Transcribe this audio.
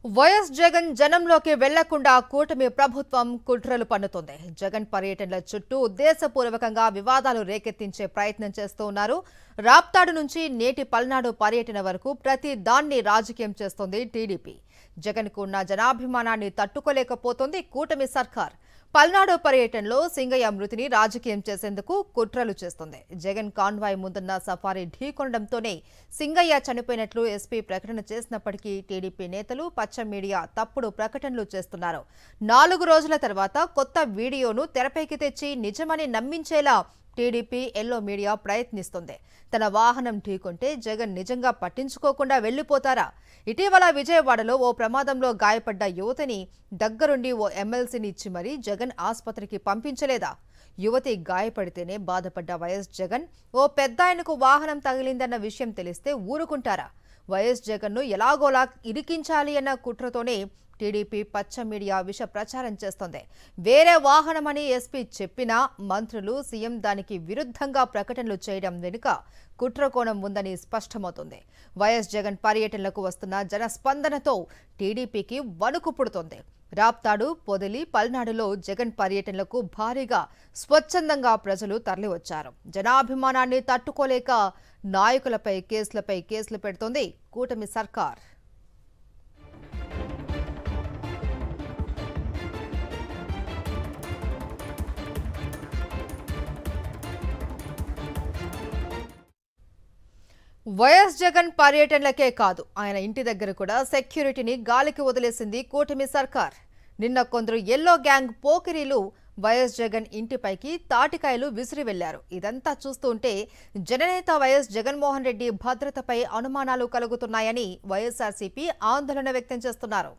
YS Jagan జనంలోకి వెళ్లకుండా కూటమి ప్రభుత్వం కుట్రలు పన్నుతోంది. జగన్ పర్యటనల చుట్టూ ఉద్దేశపూర్వకంగా వివాదాలు రేకెత్తించే ప్రయత్నం చేస్తూ ఉన్నారు. రాప్తాడు నుంచి నేటి పల్నాడు పర్యటన వరకు ప్రతి దాన్ని రాజకీయం చేస్తోంది టీడీపీ. జగన్కు ఉన్న జనాభిమానాన్ని తట్టుకోలేకపోతోంది కూటమి సర్కార్. పల్నాడు పర్యటనలో సింగయ్య మృతిని రాజకీయం చేసేందుకు కుట్రలు చేస్తోంది. జగన్ కాన్వాయ్ ముందున్న సఫారీ ఢీకొనడంతోనే సింగయ్య చనిపోయినట్లు ఎస్పీ ప్రకటన చేసినప్పటికీ టీడీపీ నేతలు పచ్చ మీడియా తప్పుడు ప్రకటనలు చేస్తున్నారు. 4 రోజుల తర్వాత కొత్త వీడియోను తెరపైకి తెచ్చి నిజమని నమ్మించేలా టీడీపీ ఎల్లో మీడియా ప్రయత్నిస్తోంది. తన వాహనం ఢీకొంటే జగన్ నిజంగా పట్టించుకోకుండా వెళ్లిపోతారా? ఇటీవల విజయవాడలో ఓ ప్రమాదంలో గాయపడ్డ యువతిని దగ్గరుండి ఓ ఎమ్మెల్సీని ఇచ్చి మరీ జగన్ ఆసుపత్రికి పంపించలేదా? యువతి గాయపడితేనే బాధపడ్డ వైఎస్ జగన్ ఓ పెద్దాయనకు వాహనం తగిలిందన్న విషయం తెలిస్తే ఊరుకుంటారా? వైఎస్ జగన్ను ఎలాగోలా ఇరికించాలి అన్న కుట్రతోనే టీడీపీ పచ్చ మీడియా విష ప్రచారం చేస్తోంది. వేరే వాహనమని ఎస్పీ చెప్పినా మంత్రులు సీఎం దానికి విరుద్ధంగా ప్రకటనలు చేయడం వెనుక కుట్రకోణం ఉందని స్పష్టమవుతోంది. వైఎస్ జగన్ పర్యటనలకు వస్తున్న జనస్పందనతో టీడీపీకి వణుకు పుడుతోంది. రాప్తాడు, పొదిలి, పల్నాడులో జగన్ పర్యటనలకు భారీగా స్వచ్ఛందంగా ప్రజలు తరలివచ్చారు. జనాభిమానాన్ని తట్టుకోలేక నాయకులపై కేసులు పెడుతోంది కూటమి సర్కార్. వైఎస్ జగన్ పర్యటనలకే కాదు, ఆయన ఇంటి దగ్గర కూడా సెక్యూరిటీని గాలికి వదిలేసింది కూటమి సర్కార్. నిన్న కొందరు ఎల్లో గ్యాంగ్ పోకిరీలు వైఎస్ జగన్ ఇంటిపైకి తాటికాయలు విసిరి వెళ్లారు. ఇదంతా చూస్తుంటే జననేత వైఎస్ జగన్మోహన్ రెడ్డి భద్రతపై అనుమానాలు కలుగుతున్నాయని వైఎస్ఆర్సీపీ ఆందోళన వ్యక్తం చేస్తున్నారు.